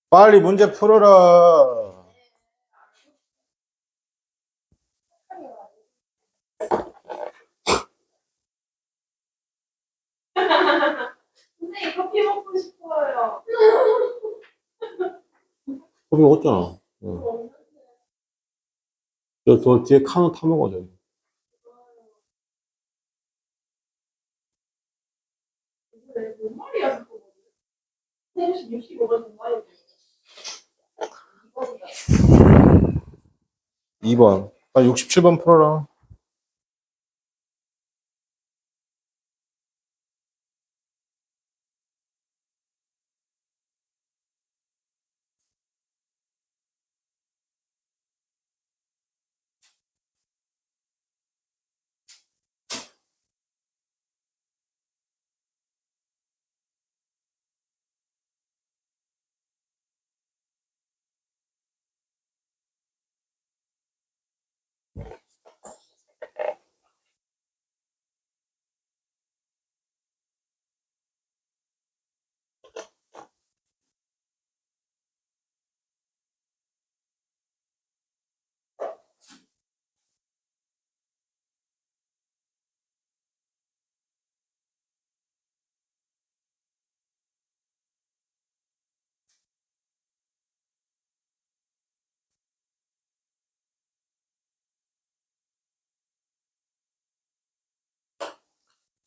빨리 문제 풀어라. 선생님 커피 먹고 싶어요. 거기 없잖아. 응. 저 뒤에 카누 타먹어, 저기. 뭔 말이야 자꾸. 선생님 65번 뭔 말이야. 2번. 빨리 67번 풀어라.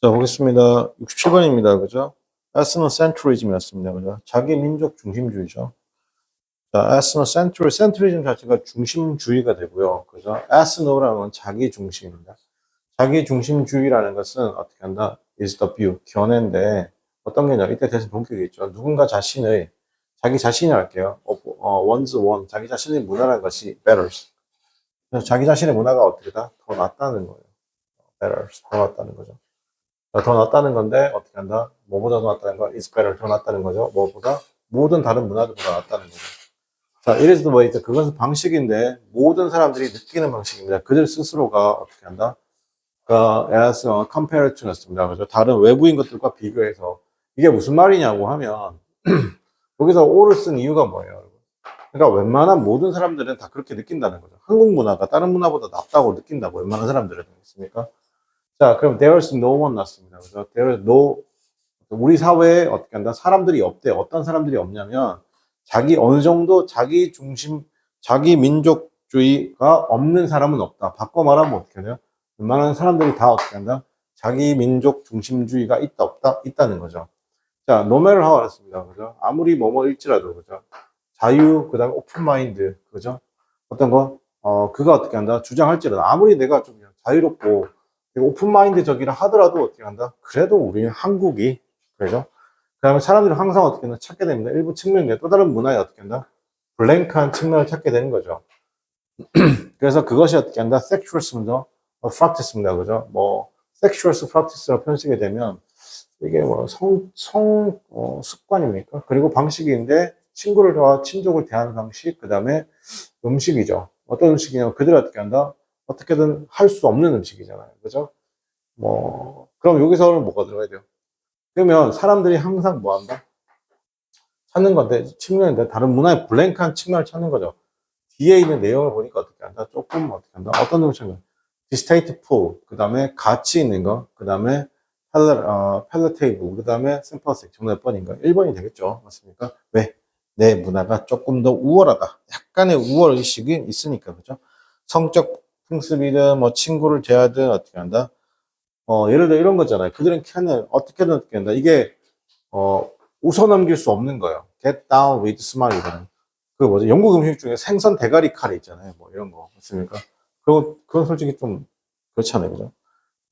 자, 보겠습니다. 67번입니다. 그죠? 에스노센트리즘이었습니다. 그죠? 자기 민족 중심주의죠. 자, 센트리즘 자체가 중심주의가 되고요. 그죠? 에스노라는 건 자기 중심입니다. 자기 중심주의라는 것은 어떻게 한다? is the view, 견해인데 어떤 개념? 이때 대신 본격이 있죠. 누군가 자신의 자기 자신이 할게요. one's one, 자기 자신의 문화라는 것이 better. 그래서 자기 자신의 문화가 어떻게다? 더 낫다는 거예요. better, 더 낫다는 거죠. 더 낫다는 건데 어떻게 한다? 뭐보다 더 낫다는 거 is better, 더 낫다는 거죠. 뭐보다? 모든 다른 문화들보다 낫다는 거죠. 자, 이래서 뭐 있죠. 그것은 방식인데 모든 사람들이 느끼는 방식입니다. 그들 스스로가 어떻게 한다? as compared to 였습니다. 그죠? 다른 외부인 것들과 비교해서 이게 무슨 말이냐고 하면 여기서 o를 쓴 이유가 뭐예요? 그러니까 웬만한 모든 사람들은 다 그렇게 느낀다는 거죠. 한국 문화가 다른 문화보다 낫다고 느낀다고 웬만한 사람들은 있습니까? 자, 그럼 there's no one 났습니다. 그죠? there's no 우리 사회에 어떻게 한다? 사람들이 없대. 어떤 사람들이 없냐면 자기 어느 정도 자기 중심, 자기 민족주의가 없는 사람은 없다. 바꿔 말하면 어떻게 하냐? 웬만한 사람들이 다 어떻게 한다? 자기 민족 중심주의가 있다, 없다? 있다는 거죠. 자, no matter how 했습니다. 그죠? 아무리 뭐뭐일지라도, 그죠? 자유, 그 다음에 오픈 마인드, 그죠? 어떤 거, 그가 어떻게 한다? 주장할지라도, 아무리 내가 좀 자유롭고, 오픈 마인드적이라 하더라도 어떻게 한다? 그래도 우리는 한국이, 그죠? 그 다음에 사람들이 항상 어떻게 한다? 찾게 됩니다. 일부 측면에 또 다른 문화에 어떻게 한다? 블랭크한 측면을 찾게 되는 거죠. 그래서 그것이 어떻게 한다? 섹슈얼스입니다. 프락티스입니다. 그죠? 뭐, 섹슈얼스 프락티스라고 표현쓰게 되면, 이게 뭐 습관입니까? 그리고 방식인데 친구를 더 친족을 대하는 방식, 그 다음에 음식이죠. 어떤 음식이냐면 그들 어떻게 한다? 어떻게든 할 수 없는 음식이잖아요. 그죠? 뭐, 그럼 여기서는 뭐가 들어가야 돼요? 그러면 사람들이 항상 뭐 한다? 찾는 건데, 측면인데 다른 문화의 블랭크한 측면을 찾는 거죠. 뒤에 있는 내용을 보니까 어떻게 한다? 조금 어떻게 한다? 어떤 음식은 distasteful, 그 다음에 가치 있는 거, 그 다음에 palatable, 그 다음에 sympathetic. 정답 몇 번인가? 1번이 되겠죠. 맞습니까? 왜? 내 문화가 조금 더 우월하다. 약간의 우월 의식이 있으니까, 그죠? 성적 풍습이든 뭐 친구를 대하든 어떻게 한다? 예를 들어 이런 거잖아요. 그들은 어떻게든 어떻게 한다. 이게, 웃어넘길 수 없는 거예요. Get down with smile이라는. 그 뭐지? 영국 음식 중에 생선 대가리 카레 있잖아요. 뭐 이런 거. 맞습니까? 그건 솔직히 좀 그렇잖아요. 그죠?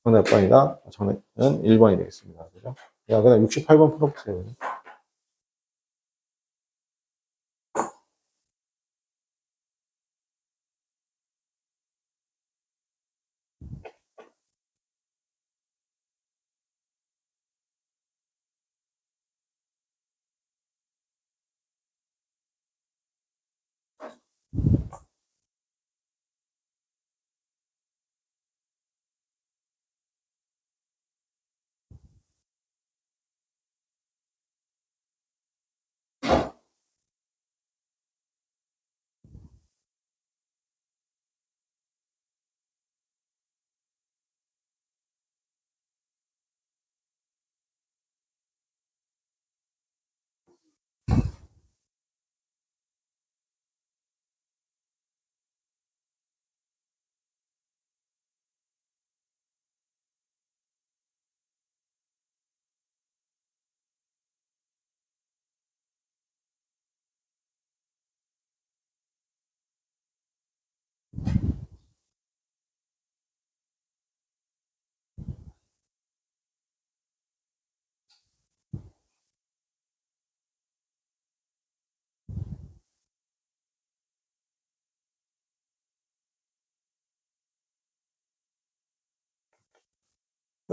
정답 몇 번이다? 정답은 1번이 되겠습니다. 그죠? 야, 그다음 68번 풀어보세요.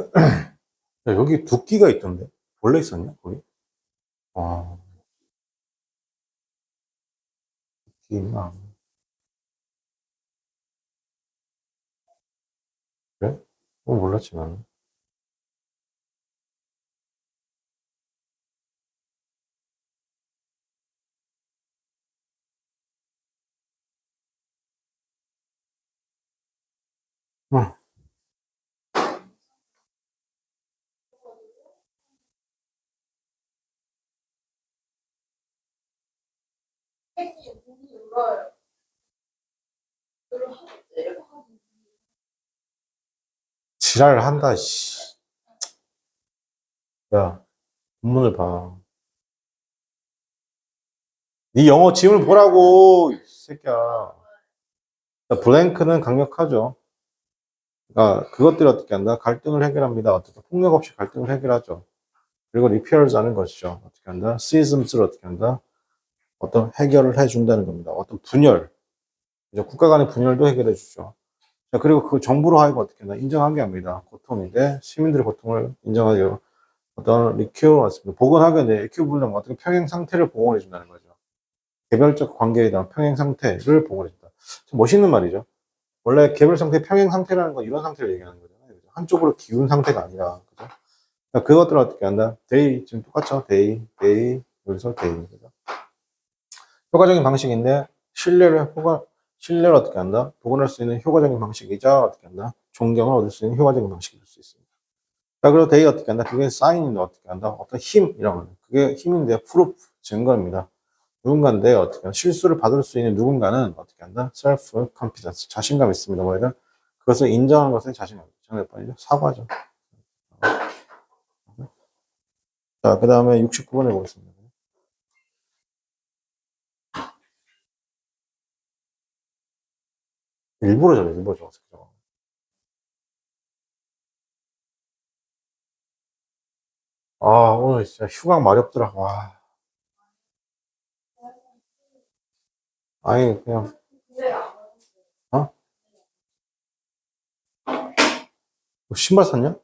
야, 여기 두끼가 있던데? 원래 있었냐, 거기? 와, 두끼나. 그래? 몰랐지, 나는. 응. 선생님, 문이 열어요. 이렇게 하고. 지랄을 한다, 씨. 야, 본문을 봐. 네 영어 지문을 보라고, 이 새끼야. 자, 블랭크는 강력하죠. 그러니까 그것들이 어떻게 한다? 갈등을 해결합니다. 어떻게 폭력 없이 갈등을 해결하죠. 그리고 리페어즈하는 것이죠. 어떻게 한다? 시즘스를 어떻게 한다? 어떤 해결을 해준다는 겁니다. 어떤 분열, 이제 국가 간의 분열도 해결해 주죠. 자, 그리고 그 정부로 하여금 어떻게 한다? 인정한 게 아닙니다. 고통인데 시민들의 고통을 인정하고 어떤 리큐어 맞습니다. 복원하게 돼. 에큐블럼 어떻게 평행 상태를 복원해 준다는 거죠. 개별적 관계에 대한 평행 상태를 복원해 준다. 참 멋있는 말이죠. 원래 개별 상태 평행 상태라는 건 이런 상태를 얘기하는 거잖아요. 그죠? 한쪽으로 기운 상태가 아니라 그죠? 그러니까 그것들을 어떻게 한다? 데이 지금 똑같죠? 데이 여기서 데이 그죠? 효과적인 방식인데 신뢰를 어떻게 한다? 복원할 수 있는 효과적인 방식이자 어떻게 한다? 존경을 얻을 수 있는 효과적인 방식일 수 있습니다. 자, 그리고 데이 어떻게 한다? 그게 사인인데 어떻게 한다? 어떤 힘 이런 거. 그게 힘인데 프루프 증거입니다. 누군가인데 어떻게 한다? 실수를 받을 수 있는 누군가는 어떻게 한다? 셀프 컨피던스 자신감 있습니다. 뭐예요? 그것을 인정한 것에 자신감. 정몇 번이죠? 사과죠. 자, 그 다음에 69번에 보겠습니다. 일부러 저래, 일부러 적었어요. 아, 오늘 진짜 휴강 말이 없더라. 와. 아니, 그냥, 어? 뭐 신발 샀냐?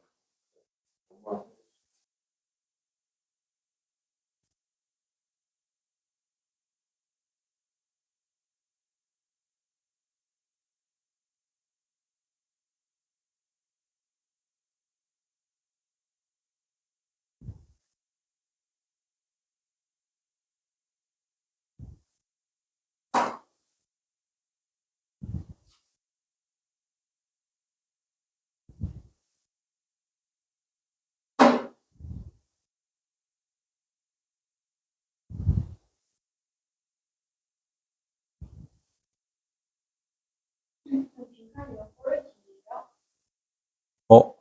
어?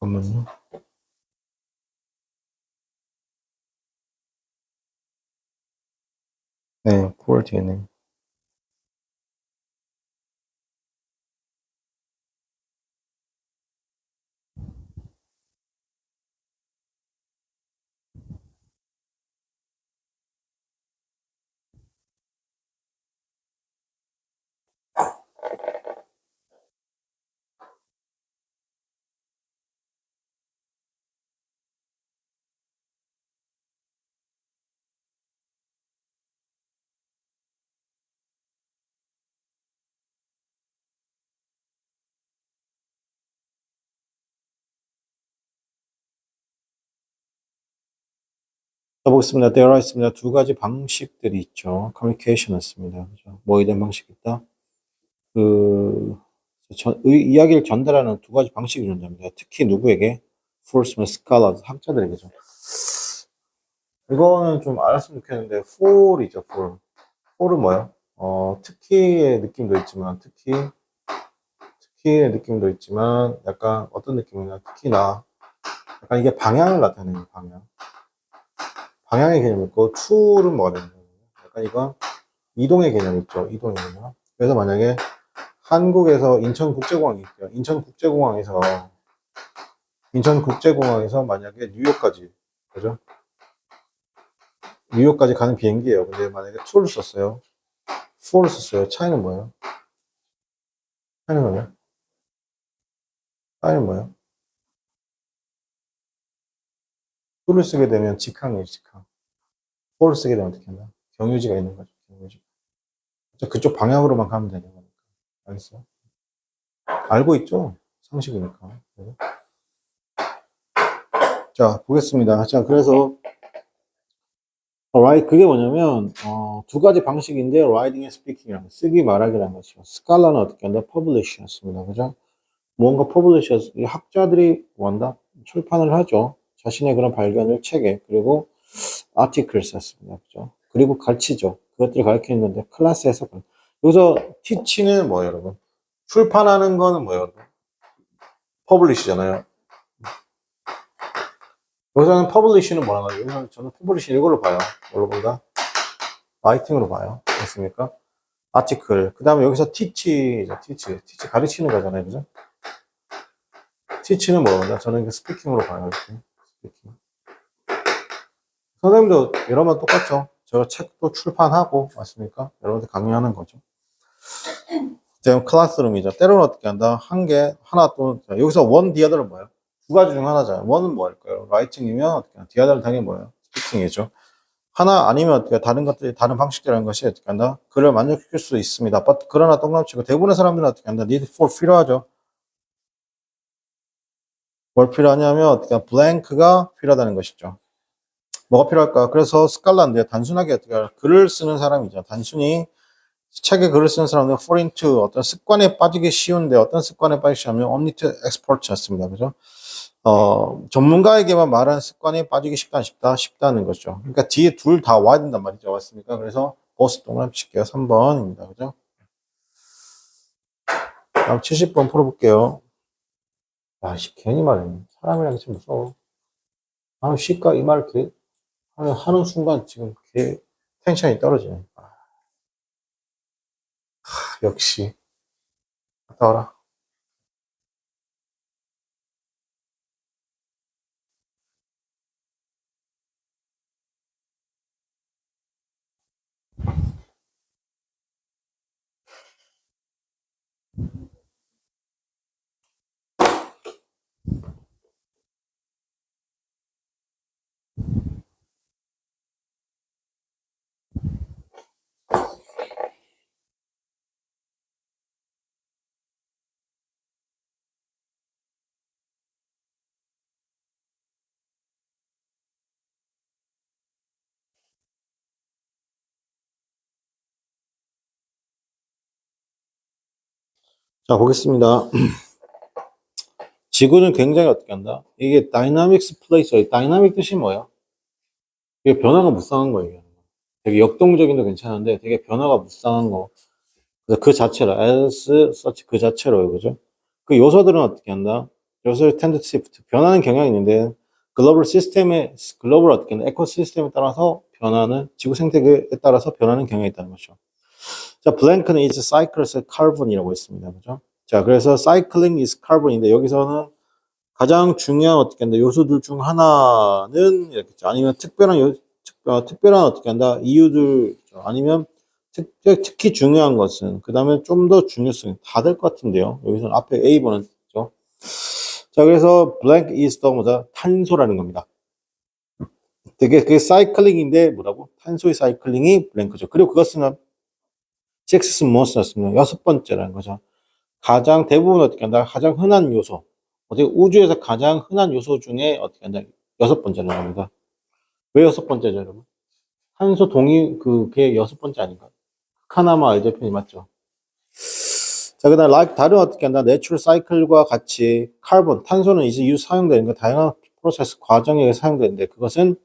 잠깐만요. 네, 9월 뒤에네. 자, 보겠습니다. 되어 있습니다. 두 가지 방식들이 있죠. 커뮤니케이션이었습니다. 그죠? 뭐에 대한 방식이 있다? 그, 이야기를 전달하는 두 가지 방식이 존재합니다. 특히 누구에게? Forceman scholars, 학자들에게죠. 이거는 좀 알았으면 좋겠는데, for이죠, for. for은 뭐야? 특히의 느낌도 있지만, 특히의 느낌도 있지만, 약간 어떤 느낌이냐? 특히나, 약간 이게 방향을 나타내는 방향. 방향의 개념이 있고, to는 뭐가 되는 거예요? 약간 이건 이동의 개념이 있죠. 이동의 개념. 그래서 만약에 한국에서 인천국제공항이 있대요. 인천국제공항에서 만약에 뉴욕까지, 그죠? 뉴욕까지 가는 비행기예요. 근데 만약에 to를 썼어요. for를 썼어요. 차이는 뭐예요? 차이는 뭐예요? 사인은 뭐예요? to를 쓰게 되면 직항이에요, 직항. for를 쓰게 되면 어떻게 한다? 경유지가 있는 거죠, 경유지. 그쪽 방향으로만 가면 되는 거니까. 알겠어요? 알고 있죠? 상식이니까. 네. 자, 보겠습니다. 자, 그래서 그게 뭐냐면 두 가지 방식인데 writing and speaking이라는 거, 쓰기 말하기라는 것이죠. 스칼라는 어떻게 한다? publish였습니다. 그죠? 뭔가 publish, 학자들이 뭐 한다? 출판을 하죠. 자신의 그런 발견을 책에, 그리고 article 썼습니다. 그죠? 그리고 가르치죠. 그것들을 가르치는 건데, 클래스에서. 여기서 teach는 뭐예요, 여러분? 출판하는 거는 뭐예요, 여러분? publish잖아요. 여기서는 publish는 뭐라고 하죠? 여기서는 저는 publish 이걸로 봐요. 뭘로 본다? 라이팅으로 봐요. 됐습니까? article. 그 다음에 여기서 teach죠. teach 가르치는 거잖아요. 그죠? teach는 뭐라고 하죠? 저는 스피킹으로 봐요. 이렇게. 스피킹. 선생님도 여러분 똑같죠? 저 책도 출판하고, 맞습니까? 여러분들 강의하는 거죠. 지금 클래스룸이죠. 때로는 어떻게 한다? 한 개, 하나 또는, 여기서 one, the other는 뭐예요? 두 가지 중 하나잖아요. one은 뭐 할까요? writing이면 어떻게 한다? the other는 당연히 뭐예요? speaking이죠. 하나 아니면 어떻게 다른 것들이, 다른 방식이라는 것이 어떻게 한다? 그를 만족시킬 수 있습니다. But 그러나 동남치고 대부분의 사람들은 어떻게 한다? need for 필요하죠. 뭘 필요하냐면 어떻게 한다? blank가 필요하다는 것이죠. 뭐가 필요할까? 그래서 스칼라인데 단순하게 어떻게 할까? 글을 쓰는 사람이죠. 단순히 책에 글을 쓰는 사람은 fall into 어떤 습관에 빠지기 쉬운데 어떤 습관에 빠지기 쉬우면 only to expert였습니다. 그죠? 전문가에게만 말하는 습관에 빠지기 쉽다는 거죠. 그러니까 뒤에 둘 다 와야 된단 말이죠. 맞습니까? 그래서 보스 동그라미 칠게요. 3번입니다. 그죠? 다음 70번 풀어볼게요. 야, 괜히 말했네. 사람이랑 참 무서워. 아, 쉬까 이 말을 하는 순간 지금 텐션이 떨어지네. 역시. 갔다 와라. 자, 보겠습니다. 지구는 굉장히 어떻게 한다? 이게 다이나믹스 플레이스, 다이나믹 뜻이 뭐예요? 이게 변화가 무쌍한 거예요. 되게 역동적인도 괜찮은데 되게 변화가 무쌍한 거. 그 자체로, as such 그 자체로요. 그죠? 그 요소들은 어떻게 한다? 요소를 tend to shift. 변하는 경향이 있는데 글로벌 어떻게 한다? 에코시스템에 따라서 변하는, 지구 생태계에 따라서 변하는 경향이 있다는 거죠. 자, blank는 is cycles carbon이라고 했습니다. 그죠? 자, 그래서 cycling is carbon인데 여기서는 가장 중요한 어떻게 한다? 요소들 중 하나는 이렇게 아니면 특별한 어떻게 한다? 이유들 아니면 특히 중요한 것은 그 다음에 좀 더 중요성이 다 될 것 같은데요. 여기서는 앞에 A번은 죠. 자, 그래서 blank is the 뭐다? 탄소라는 겁니다. 되게 그게 사이클링인데 뭐라고? 탄소의 사이클링이 블랭크죠. 그리고 그것은 sixth most였습니다. 여섯 번째라는 거죠. 가장 대부분 어떻게 한다? 가장 흔한 요소. 어떻게 우주에서 가장 흔한 요소 중에 어떻게 한다? 여섯 번째라는 겁니다. 왜 여섯 번째죠, 여러분? 탄소 동위 그게 여섯 번째 아닌가? 카나마 알제편이 맞죠? 자, 그 다음 다른 어떻게 한다? 내추럴 사이클과 같이 카본, 탄소는 이제 사용되는 거 다양한 프로세스 과정에 사용되는데 그것은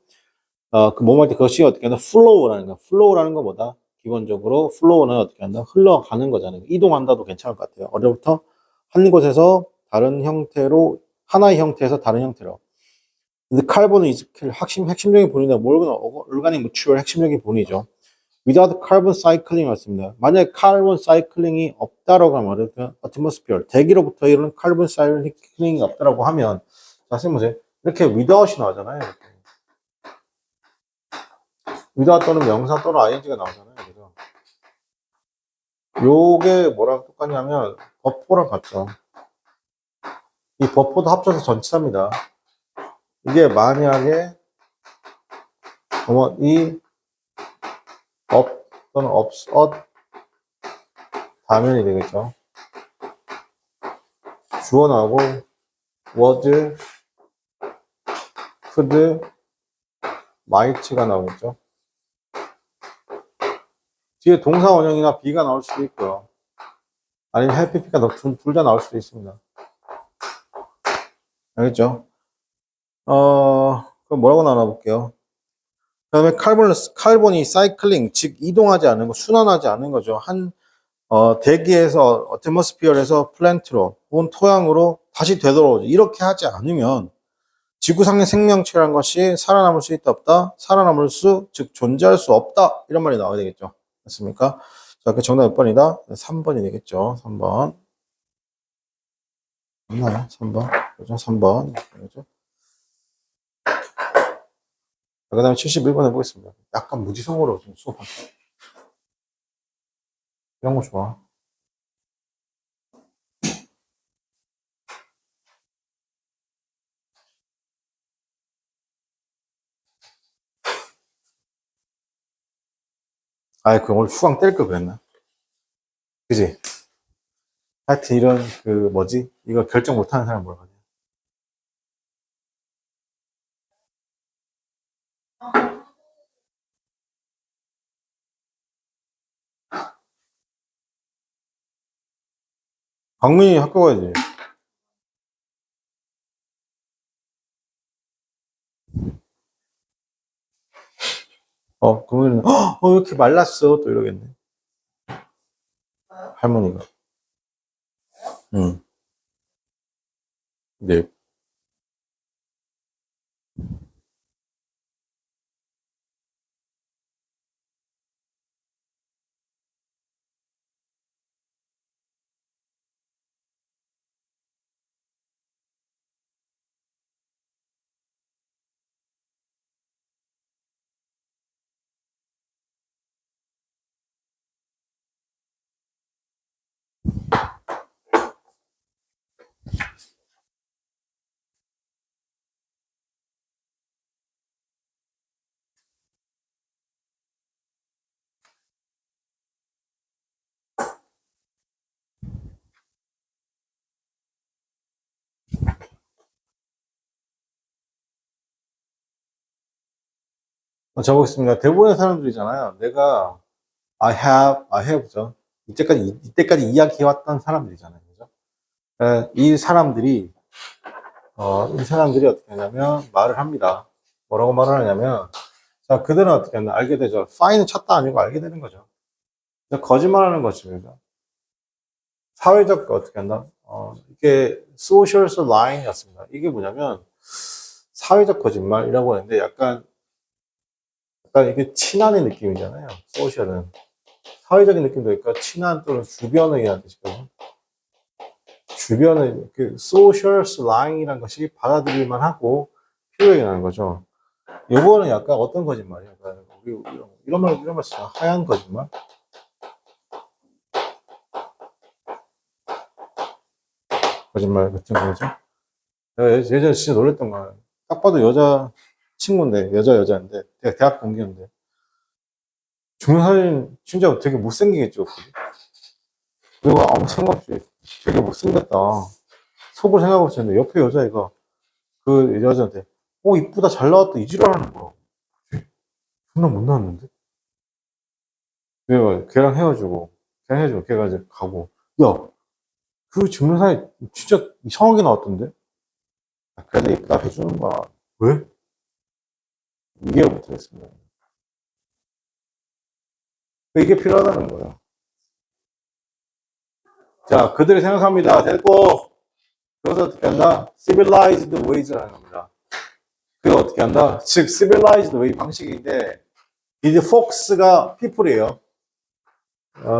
그 몸할 때 그것이 어떻게 한다? 플로우라는 거. 플로우라는 거 뭐다? 기본적으로 플로우는 어떻게 한다? 흘러가는 거잖아요. 이동한다도 괜찮을 것 같아요. 어려부터 한 곳에서 다른 형태로 하나의 형태에서 다른 형태로. 근데 카본은 핵심적인 본인은 몰건 얼가닉 무추얼 핵심적인 본이죠. without carbon cycling 왔습니다. 만약에 카본 사이클링이 없다라고 하면 atmosphere 대기로부터 이런 카본 사이클링이 없다라고 하면 자, 선생님 보세요. 이렇게 without이 나오잖아요. 이렇게. without 또는 명사 또는 ing가 나오잖아요. 그죠? 요게 뭐랑 똑같냐면 버퍼랑 같죠. 이 버퍼도 합쳐서 전치사입니다. 이게 만약에 이 up 또는 없었 다면이 되겠죠. 주어 나오고 was, could, might가 나오겠죠. 뒤에 동사 원형이나 be가 나올 수도 있고요. 아니면 have, pp가 둘 다 나올 수도 있습니다. 알겠죠? 그럼 뭐라고 나눠볼게요. 그 다음에 카본이 사이클링, 즉 이동하지 않는 거, 순환하지 않는 거죠. 대기에서 어트모스피어에서 플랜트로 혹은 토양으로 다시 되돌아오죠. 이렇게 하지 않으면 지구상의 생명체란 것이 살아남을 수 있다 없다, 살아남을 수, 즉 존재할 수 없다, 이런 말이 나와야 되겠죠. 맞습니까? 자, 그 정답 몇 번이다? 3번이 되겠죠. 3번. 맞나요? 3번. 그죠? 3번. 그죠? 그 다음에 71번 해보겠습니다. 약간 무지성으로 좀 수업할게요. 이런 거 좋아. 아이, 그 오늘 후광 뗄 걸 그랬나? 그지? 하여튼 이런, 이거 결정 못하는 사람 뭐라 하냐. 강민이 학교 가야지. 그러면, 왜 이렇게 말랐어? 또 이러겠네. 할머니가. 응. 네. 적어보겠습니다. 대부분의 사람들이잖아요. 내가, I have죠. 이때까지 이야기해왔던 사람들이잖아요. 그죠? 이 사람들이 어떻게 하냐면, 말을 합니다. 뭐라고 말을 하냐면, 자, 그들은 어떻게 하냐, 알게 되죠. fine은 찾다 아니고 알게 되는 거죠. 거짓말하는 것입니다. 사회적 어떻게 한다? 이게 social lying이었습니다. 이게 뭐냐면 사회적 거짓말이라고 하는데 약간 이게 친한의 느낌이잖아요. 소셜은 사회적인 느낌도 있고 친한 또는 주변의라는 뜻이거든요. 주변의 그 social lying이라는 것이 받아들일만 하고 필요하는 거죠. 요거는 약간 어떤 거짓말이에요? 약간 이런 말 쓰잖아. 하얀 거짓말. 거짓말 같은 거죠. 내가 예전에 진짜 놀랬던 거야. 딱 봐도 여자 친구인데, 여자인데, 대학 동기인데. 중사님 진짜 되게 못생기겠죠. 그리고 아무 생각 없이 되게 못생겼다. 속을 생각하고 있었는데, 옆에 여자애가 그 여자한테, 이쁘다, 잘 나왔다, 이 지랄하는 거야. 존나 못 나왔는데? 내가 걔가 이제 가고, 야, 그 증명사에 진짜 이상하게 나왔던데? 그래도 이쁘다 해주는 거야. 왜? 이해를 못하겠습니다. 이게 필요하다는 거야. 자, 그들이 생각합니다. 됐고, 그래서 어떻게 한다? civilized ways라는 겁니다. 그게 어떻게 한다? 즉, civilized way 방식인데, 이제 folks가 people이에요.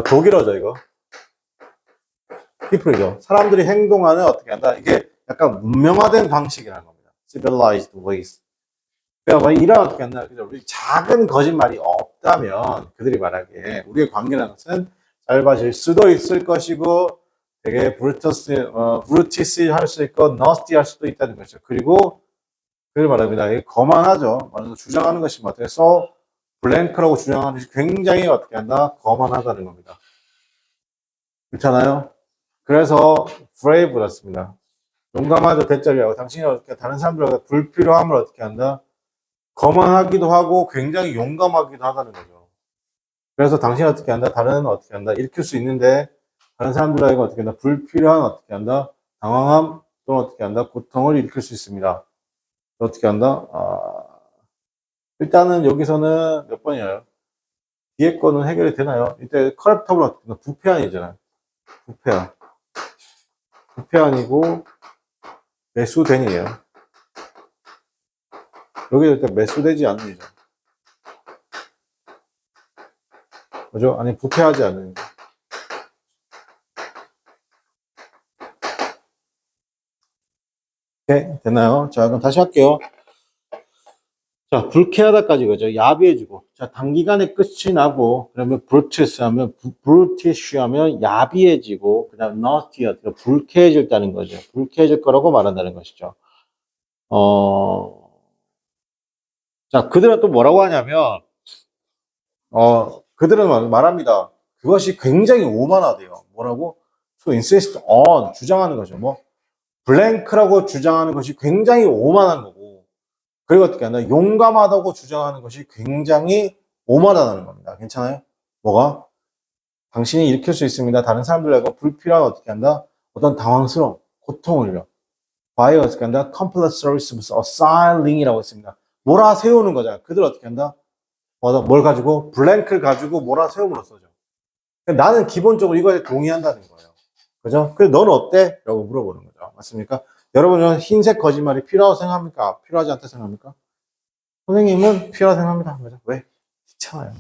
독일어죠, 이거. people이죠. 사람들이 행동하는 어떻게 한다? 이게 약간 문명화된 방식이라는 겁니다. civilized ways. 그러니까 이런 어떻게 한다? 우리 작은 거짓말이 없다면 그들이 말하기에 우리의 관계라는 것은 짧아질 수도 있을 것이고 되게 브루티스 할 수 있고 너스티 할 수도 있다는 거죠. 그리고 그걸 말합니다. 이게 거만하죠. 말해서 주장하는 것이 맞아서 블랭크라고 주장하는 것이 굉장히 어떻게 한다? 거만하다는 겁니다. 그렇잖아요? 그래서 brave였습니다. 용감하죠, 대절이라고. 당신이 어떻게 다른 사람들과 불필요함을 어떻게 한다? 거만하기도 하고 굉장히 용감하기도 하다는 거죠. 그래서 당신이 어떻게 한다? 다른 어떻게 한다? 일으킬 수 있는데 다른 사람들에게 어떻게 한다? 불필요한 어떻게 한다? 당황함 또는 어떻게 한다? 고통을 일으킬 수 있습니다. 어떻게 한다? 일단은 여기서는 몇 번이에요? 뒤에 거는 해결이 되나요? 이때 커랩터블 어떻게 한다? 부패한이잖아요. 부패한. 부패한이고 매수된이에요. 여기 일단 매수되지 않는 이죠. 그죠? 아니, 부패하지 않는. 오케이, 됐나요? 자, 그럼 다시 할게요. 자, 불쾌하다까지 그죠? 야비해지고. 자, 단기간에 끝이 나고, 그러면 브루티스 하면, 브루티쉬 하면 야비해지고, 그 다음 너스티, 불쾌해질다는 거죠. 불쾌해질 거라고 말한다는 것이죠. 자, 그들은 또 뭐라고 하냐면, 그들은 말합니다. 그것이 굉장히 오만하대요. 뭐라고? To insist on, 주장하는 거죠. 뭐, 블랭크라고 주장하는 것이 굉장히 오만한 거고, 그리고 어떻게 하나, 용감하다고 주장하는 것이 굉장히 오만하다는 겁니다. 괜찮아요? 뭐가? 당신이 일으킬 수 있습니다. 다른 사람들과 불필요한 어떻게 한다? 어떤 당황스러움, 고통을요. by 어떻게 한다? compulsory assailing 이라고 했습니다. 몰아세우는 거잖아요. 그들 어떻게 한다? 뭘 가지고? 블랭크를 가지고 몰아세움으로써죠. 나는 기본적으로 이거에 동의한다는 거예요. 그죠? 그래서 너는 어때? 라고 물어보는 거죠. 맞습니까? 여러분은 흰색 거짓말이 필요하다고 생각합니까? 필요하지 않다고 생각합니까? 선생님은 필요하다고 생각합니다. 그죠? 왜? 귀찮아요.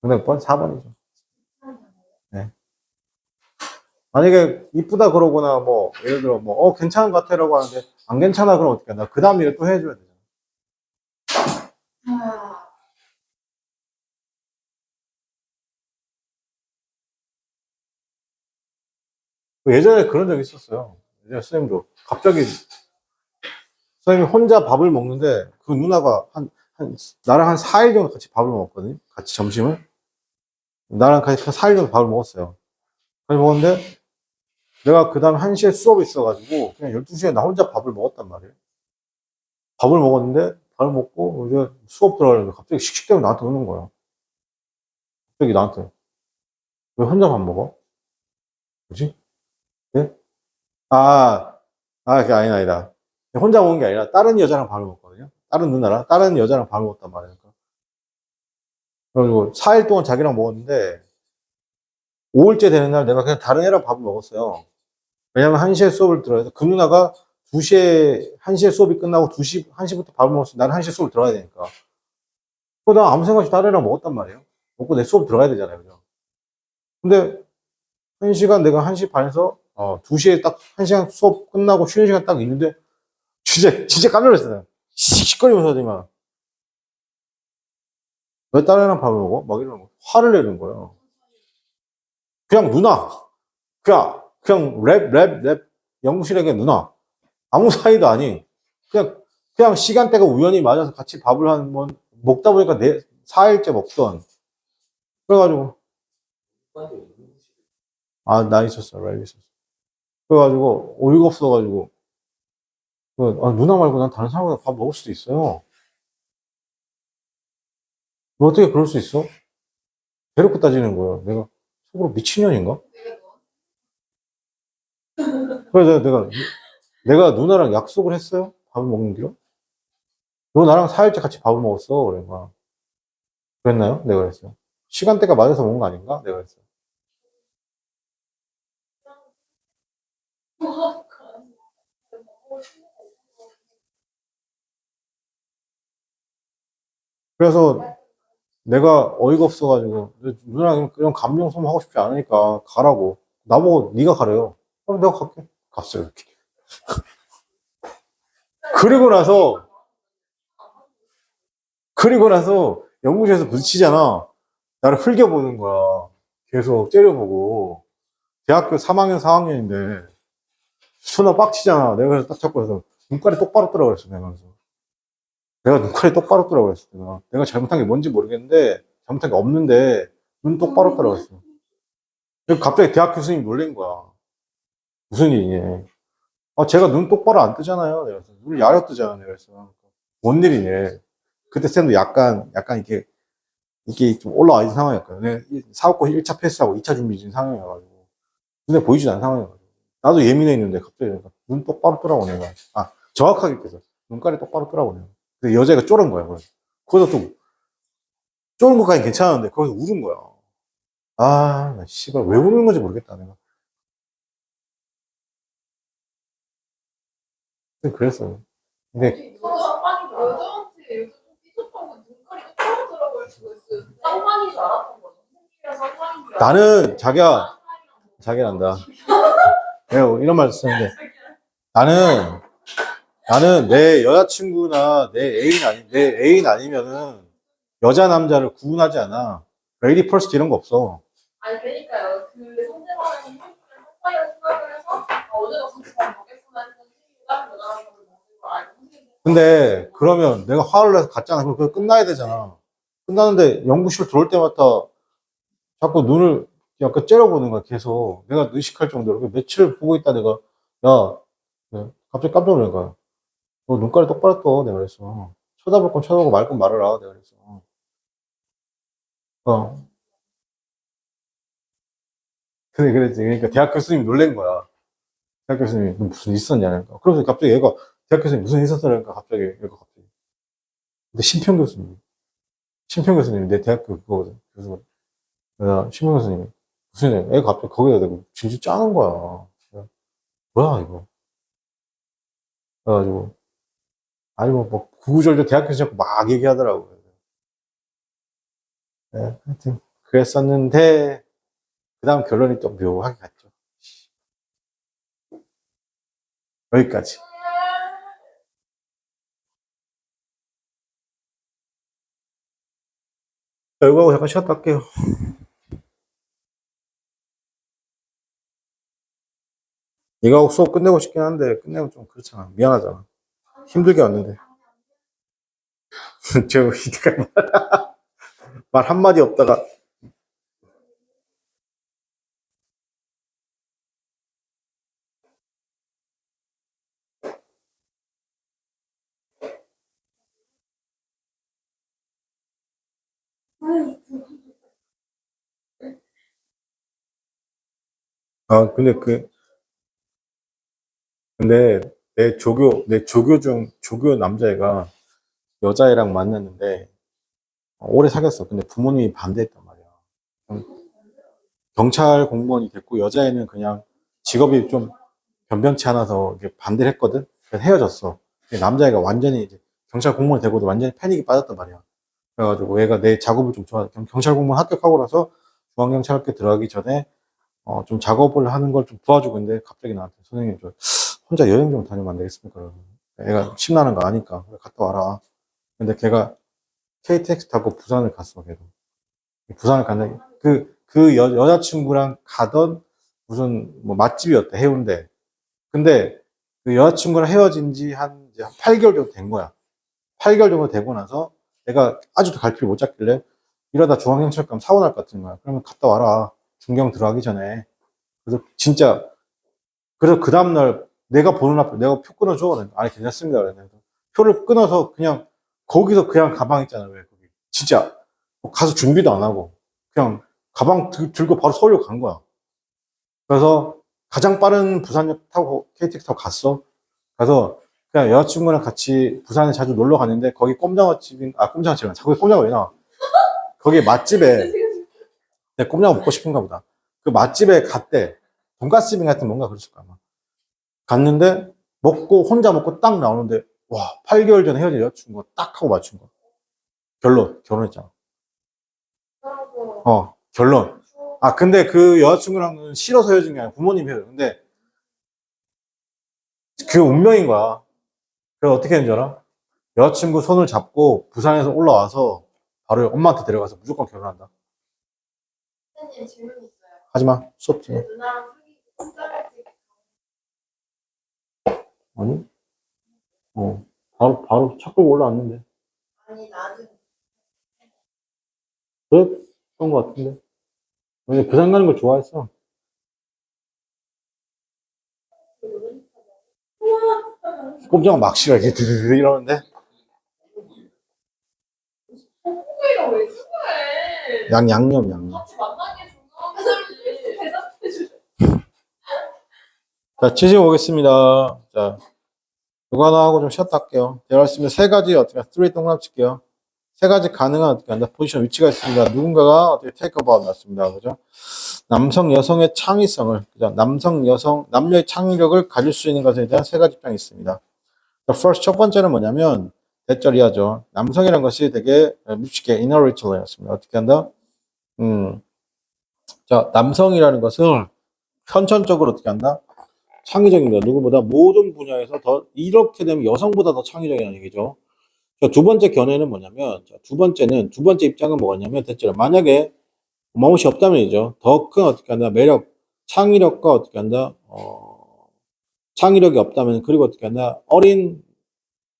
근데 몇 번? 4번이죠. 네. 만약에 이쁘다 그러거나 뭐 예를 들어 뭐 괜찮은 것 같아라고 하는데 안 괜찮아 그럼 어떻게 한다? 그 다음 일을 또 해줘야 되잖아. 예전에 그런 적 있었어요. 예전에 선생님도 갑자기 선생님이 혼자 밥을 먹는데 그 누나가 나랑 한 4일 정도 같이 밥을 먹었거든요. 같이 점심을. 나랑 같이 4일 정도 밥을 먹었어요. 그래서 먹었는데 내가 그 다음 1시에 수업이 있어가지고 그냥 12시에 나 혼자 밥을 먹었단 말이에요. 밥을 먹었는데 밥을 먹고 이제 수업 들어가려는데 갑자기 씩씩대고 나한테 오는 거야. 갑자기 나한테 왜 혼자 밥 먹어? 뭐지? 네? 그게 아니다. 혼자 먹은 게 아니라 다른 여자랑 밥을 먹거든요. 다른 누나랑 다른 여자랑 밥을 먹었단 말이에요. 그래가지고 4일 동안 자기랑 먹었는데 5일째 되는 날 내가 그냥 다른 애랑 밥을 먹었어요. 왜냐면 1시에 수업을 들어야 돼. 그 누나가 1시에 수업이 끝나고 1시부터 밥을 먹었어. 나는 1시에 수업을 들어야 되니까. 그거 나 아무 생각 없이 다른 애랑 먹었단 말이에요. 먹고 내 수업 들어가야 되잖아요. 그죠? 근데 1시간 내가 1시 반에서 2시에 딱 1시간 수업 끝나고 쉬는 시간 딱 있는데 진짜 깜짝 놀랐어요. 씩씩거리면서 하지만 왜 다른 애랑 밥을 먹어? 막 이러는 화를 내는 거예요. 그냥 누나. 그냥 랩 영실에게 누나. 아무 사이도 아니. 그냥 시간대가 우연히 맞아서 같이 밥을 먹다 보니까 4일째 먹던. 그래가지고, 나 있었어. 랩 있었어. 그래가지고, 어이가 없어가지고, 누나 말고 난 다른 사람보다 밥 먹을 수도 있어요. 너 어떻게 그럴 수 있어? 대놓고 따지는 거예요. 내가 속으로 미친년인가? 그래서 내가 누나랑 약속을 했어요? 밥을 먹는 기로? 너 나랑 4일째 같이 밥을 먹었어. 그래. 그랬나요? 내가 그랬어요. 시간대가 맞아서 먹은 거 아닌가? 내가 그랬어요. 그래서 내가 어이가 없어가지고 누나랑 그런 감정 소모하고 싶지 않으니까 가라고. 나보고 네가 가래요. 그럼 내가 갈게. 갔어요. 이렇게. 그리고 나서 연구실에서 부딪히잖아. 나를 흘겨보는 거야. 계속 째려보고. 대학교 3학년, 4학년인데, 수나 빡치잖아. 내가 그래서 딱 잡고 해서, 눈깔이 똑바로 뜨라고 그랬어, 내가. 그래서. 내가 눈깔이 똑바로 뜨라고 그랬어, 내가 잘못한 게 뭔지 모르겠는데, 잘못한 게 없는데, 눈 똑바로 뜨라고 그랬어. 그래서 갑자기 대학 교수님이 놀란 거야. 무슨 일이니? 아, 제가 눈 똑바로 안 뜨잖아요. 내가 그래서 눈을 야려 뜨잖아. 내가 그래서. 뭔 일이니? 그때 쌤도 약간 이게 좀 올라와 있는 상황이었거든. 사업고 1차 패스하고 2차 준비 중인 상황이어가지고. 눈에 보이지도 않는 상황이어가지고. 나도 예민해 있는데 갑자기 내가 눈 똑바로 뜨라고 내가. 아, 정확하게 그래서 눈깔이 똑바로 뜨라고 내가. 근데 여자애가 쫄은 거야. 그래서. 거기서 또, 쫄은 것까지 괜찮았는데 거기서 우는 거야. 아, 나 씨발 왜 우는 건지 모르겠다, 내가. 그랬어. 근데, 여자한테 요즘 좀 삐졌다고 눈깔이 똑바로 들어갈 수가 있어요. 쌍방인 줄 알았던 거죠. 생기가 쌍방인 줄 나는 자기란다. 내가 이런 말 쓰는데, 나는 내 여자친구나 내 애인 아니면은 여자 남자를 구분하지 않아. 레이디 퍼스트 이런 거 없어. 아니 그러니까요. 그 상대방의 행동을 똑바로 생각을 해서 어제가 같이 밥 먹겠구나 했더니 다른 여자랑 밥을 먹는 걸 알고 근데 그러면 내가 화를 내서 갔잖아. 그럼 그거 끝나야 되잖아. 끝나는데 연구실 들어올 때마다 자꾸 눈을 약간 째려보는 거야, 계속. 내가 의식할 정도로. 며칠 보고 있다 내가, 야, 갑자기 깜짝 놀란 거야. 너 눈깔이 똑바로 떠. 내가 그랬어. 쳐다볼 건 쳐다보고 말 건 말해라. 내가 그랬어. 어. 그래, 그랬지. 그러니까 대학 교수님이 놀란 거야. 대학 교수님이 너 무슨 일 있었냐니까. 그래서 갑자기 얘가 대학 교수님 무슨 일 있었냐니까 갑자기 얘가 갑자기. 근데 심평 교수님 내 대학교 그거거든. 그래서 내가 심평 교수님이 무슨 일? 애가 갑자기 거기다 대고 질질 짜는 거야. 그래서 뭐야 이거. 그래가지고 아니 뭐 구구절절 대학 교수 자꾸 막 얘기하더라고. 네, 하여튼 그랬었는데 그다음 결론이 좀 묘하게 갔죠. 여기까지. 이거 하고 잠깐 쉬었다 할게요. 이거 하고 수업 끝내고 싶긴 한데 끝내면 좀 그렇잖아. 미안하잖아. 힘들게 왔는데. 저 이때까지 말 한마디 없다가 아 근데 내 조교 남자애가 여자애랑 만났는데 오래 사귀었어. 근데 부모님이 반대했단 말이야. 경찰 공무원이 됐고 여자애는 그냥 직업이 좀 변변치 않아서 이렇게 반대를 했거든. 그래서 헤어졌어. 근데 남자애가 완전히 이제 경찰 공무원이 되고도 완전히 패닉이 빠졌단 말이야. 그래가지고 얘가 내 작업을 좀 좋아. 경찰 공무원 합격하고 나서 중앙경찰학교 들어가기 전에 좀 작업을 하는 걸 좀 도와주고 있는데 갑자기 나한테 선생님 저 혼자 여행 좀 다니면 안 되겠습니까? 애가 심나는 거 아니까 갔다 와라. 근데 걔가 KTX 타고 부산을 갔어. 걔도 부산을 갔는데 그 여자친구랑 가던 무슨 뭐 맛집이었대 해운대. 근데 그 여자친구랑 헤어진 지 한 이제 한 8개월 정도 된 거야. 8개월 정도 되고 나서 내가 아직도 갈피를 못 잡길래 이러다 중앙경찰 가면 사고 날 것 같은 거야. 그러면 갔다 와라. 중경 들어가기 전에. 그래서 진짜 그래서 그 다음날 내가 보는 앞에 내가 표 끊어줘. 아니 괜찮습니다. 그랬는데 표를 끊어서 그냥 거기서 그냥 가방 있잖아. 왜 거기 진짜 가서 준비도 안 하고 그냥 가방 들고 바로 서울로 간 거야. 그래서 가장 빠른 부산역 타고 KTX 타고 갔어. 그래서 그냥 여자친구랑 같이 부산에 자주 놀러 갔는데 거기 꼼장어집은 자꾸 꼼장어 왜 나와? 거기 맛집에 내 꼼장어 먹고 싶은가 보다. 그 맛집에 갔대. 돈가스집 같은 뭔가 그랬을 거야. 아마. 갔는데 혼자 먹고 딱 나오는데 와 8개월 전에 헤어진 여자친구가 딱 하고 맞춘 거야. 결혼했잖아. 결론. 아 근데 그 여자친구랑은 싫어서 헤어진 게 아니라 부모님이 헤어져. 근데 그게 운명인 거야. 그래서 어떻게 했는 줄 알아? 여자친구 손을 잡고 부산에서 올라와서 바로 엄마한테 데려가서 무조건 결혼한다. 선생님 질문 있어요. 하지마 수업 중에. 누나랑 아니? 바로 차 끌고 올라왔는데. 아니 나는 그랬던 것 같은데. 왜냐, 부산 가는 걸 좋아했어. 꼼짝아 막 싫어하게 드르르 이러는데. 소고기가 왜 싫어해? 양념. 같이 만나는 게 중요한 거지. 대답해 주세요. 자, 치즈 오겠습니다. 자, 이거 하나 하고 좀 쉬었다 할게요. 대화 있으면 세 가지 어떻게, 3 동그라미 칠게요. 세 가지 가능한 어떻게 한다. 포지션 위치가 있습니다. 누군가가 어떻게 테이크 어바웃 났습니다. 그죠? 남성, 여성의 창의성을, 그죠? 남성, 여성, 남녀의 창의력을 가질 수 있는 것에 대한 세 가지 입장이 있습니다. first, 첫 번째는 뭐냐면, 대절이하죠. 남성이라는 것이 되게 뮤직의 inherently였습니다. 어떻게 한다? 자, 남성이라는 것을 선천적으로 어떻게 한다? 창의적입니다. 누구보다 모든 분야에서 더, 이렇게 되면 여성보다 더 창의적이라는 얘기죠. 자, 두 번째 견해는 뭐냐면, 자, 두 번째 입장은 뭐냐면, 대체로 만약에 무엇이 없다면이죠. 더 큰 어떻게 한다? 매력, 창의력과 어떻게 한다? 창의력이 없다면, 그리고 어떻게 한다? 어린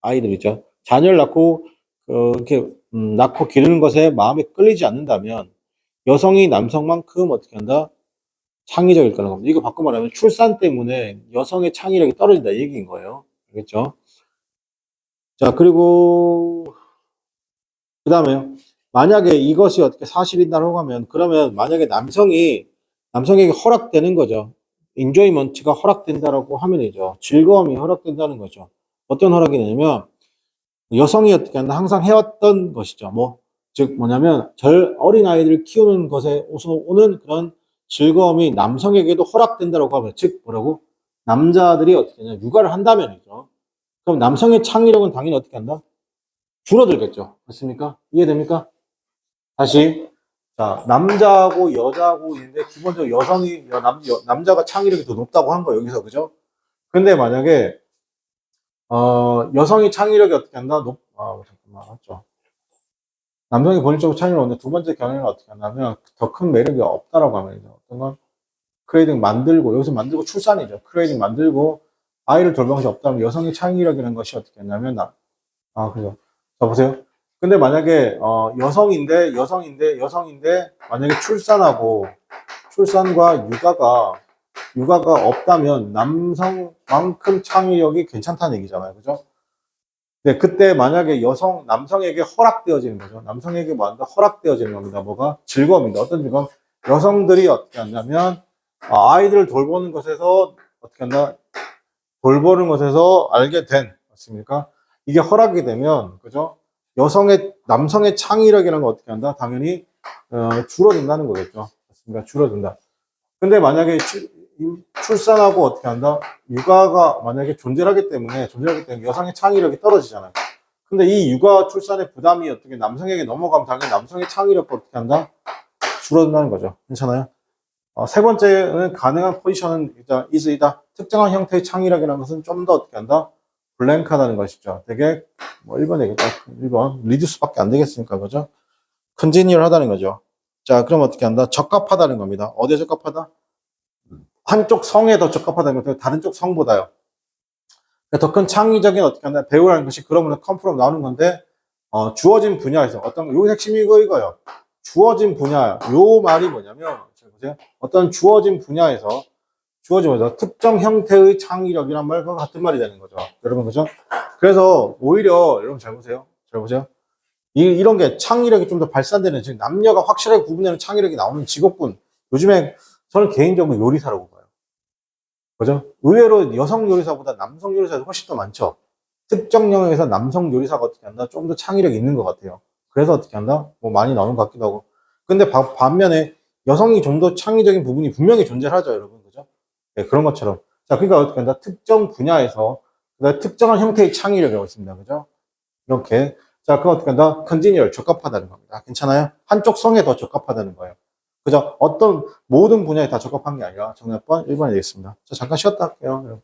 아이들이죠. 자녀를 낳고, 이렇게, 낳고 기르는 것에 마음에 끌리지 않는다면, 여성이 남성만큼 어떻게 한다? 창의적일 거라는 겁니다. 이거 바꿔 말하면 출산 때문에 여성의 창의력이 떨어진다 이 얘기인 거예요. 알겠죠? 자, 그리고 그 다음에 만약에 이것이 어떻게 사실이다라고 하면 그러면 만약에 남성에게 허락되는 거죠. 인조이먼트가 허락된다라고 하면이죠. 즐거움이 허락된다는 거죠. 어떤 허락이 되냐면 여성이 어떻게 한다 항상 해왔던 것이죠. 즉 뭐냐면 어린 아이들을 키우는 것에 오는 그런 즐거움이 남성에게도 허락된다라고 하면 즉 뭐라고 남자들이 어떻게 하냐 육아를 한다면이죠. 그럼 남성의 창의력은 당연히 어떻게 한다? 줄어들겠죠. 맞습니까? 이해됩니까? 다시. 자, 남자하고 여자하고 있는데, 기본적으로 남자가 창의력이 더 높다고 한 거예요, 여기서, 그죠? 근데 만약에, 여성이 창의력이 어떻게 한다? 잠깐만, 맞죠? 남성이 본질적으로 창의력이 없는데, 두 번째 경향은 어떻게 한다면, 더 큰 매력이 없다라고 하면이죠. 어떤 건, 크레이팅 만들고, 여기서 만들고 출산이죠. 크레이팅 만들고, 아이를 돌보는 것이 없다면, 여성의 창의력이라는 것이 어떻게 했냐면, 그죠. 자, 보세요. 근데 만약에, 여성인데, 만약에 출산과 육아가 없다면, 남성만큼 창의력이 괜찮다는 얘기잖아요. 그죠? 네, 그때 만약에 남성에게 허락되어지는 거죠. 남성에게 뭐한다? 허락되어지는 겁니다. 뭐가? 즐거움입니다. 어떤 즐거움? 여성들이 어떻게 한다면, 아이들을 돌보는 것에서, 어떻게 한다? 돌보는 것에서 알게 된, 맞습니까? 이게 허락이 되면, 그죠? 남성의 창의력이라는 거 어떻게 한다? 당연히, 줄어든다는 거겠죠. 맞습니까? 줄어든다. 근데 만약에 출산하고 어떻게 한다? 육아가 만약에 존재하기 때문에 여성의 창의력이 떨어지잖아요. 근데 이 육아 출산의 부담이 어떻게 남성에게 넘어가면 당연히 남성의 창의력도 어떻게 한다? 줄어든다는 거죠. 괜찮아요? 세 번째는 가능한 포지션은 이다. 특정한 형태의 창의력이라는 것은 좀 더 어떻게 한다? 블랭크하다는 것이죠. 되게 1번 얘기죠. 1번 리듀스밖에 안 되겠으니까 그죠? 컨지니얼 하다는 거죠. 자, 그럼 어떻게 한다? 적합하다는 겁니다. 어디에 적합하다? 한쪽 성에 더 적합하다는 것도 다른 쪽 성보다요. 더 큰 창의적인 어떻게 한다? 배우라는 것이 그러면 컴프로 나오는 건데 주어진 분야에서 여기 핵심이 이거예요. 주어진 분야. 요 말이 뭐냐면 잘 보세요. 어떤 주어진 분야에서 특정 형태의 창의력이란 말과 같은 말이 되는 거죠. 여러분, 그죠? 그래서 오히려, 여러분 잘 보세요. 이런 게 창의력이 좀 더 발산되는, 즉, 남녀가 확실하게 구분되는 창의력이 나오는 직업군. 요즘에 저는 개인적으로 요리사라고 봐요. 그죠? 의외로 여성 요리사보다 남성 요리사가 훨씬 더 많죠. 특정 영역에서 남성 요리사가 어떻게 한다? 좀 더 창의력이 있는 것 같아요. 그래서 어떻게 한다? 많이 나오는 것 같기도 하고. 근데 반면에 여성이 좀 더 창의적인 부분이 분명히 존재하죠, 여러분. 그죠? 네, 그런 것처럼. 자, 그러니까 어떻게 한다? 특정 분야에서 특정한 형태의 창의력이라고 있습니다. 그죠? 이렇게. 자, 그럼 어떻게 한다? 컨지니얼, 적합하다는 겁니다. 괜찮아요? 한쪽 성에 더 적합하다는 거예요. 그죠? 모든 분야에 다 적합한 게 아니라 정답번 1번이 되겠습니다. 자, 잠깐 쉬었다 할게요.